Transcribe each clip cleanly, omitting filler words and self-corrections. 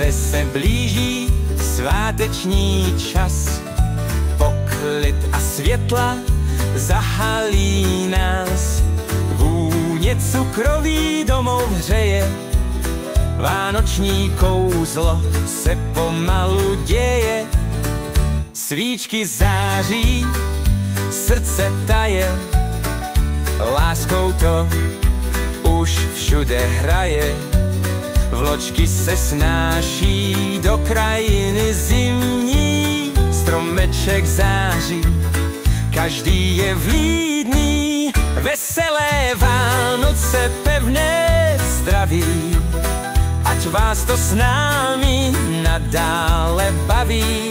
Zase se blíží sváteční čas. Poklid a světla zahalí nás. Vůně cukroví domov hřeje. Vánoční kouzlo se pomalu děje. Svíčky září, srdce taje. Láskou to už všude hraje. Vločky se snáší do krajiny zimní. Stromeček září, každý je vlídný. Veselé Vánoce, pevné zdraví, ať vás to s námi nadále baví.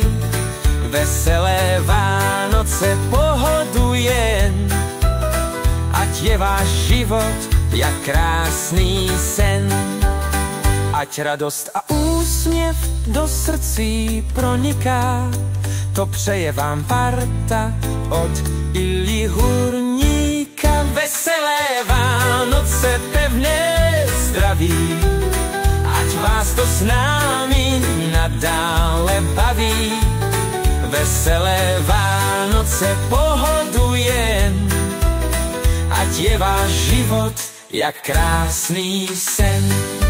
Veselé Vánoce, pohodu jen, ať je váš život jak krásný sen. Ať radost a úsměv do srdcí proniká, to přeje vám parta od Ilji Hurníka. Veselé Vánoce, pevné zdraví, ať vás to s námi nadále baví. Veselé Vánoce, pohodu jen, ať je váš život jak krásný sen.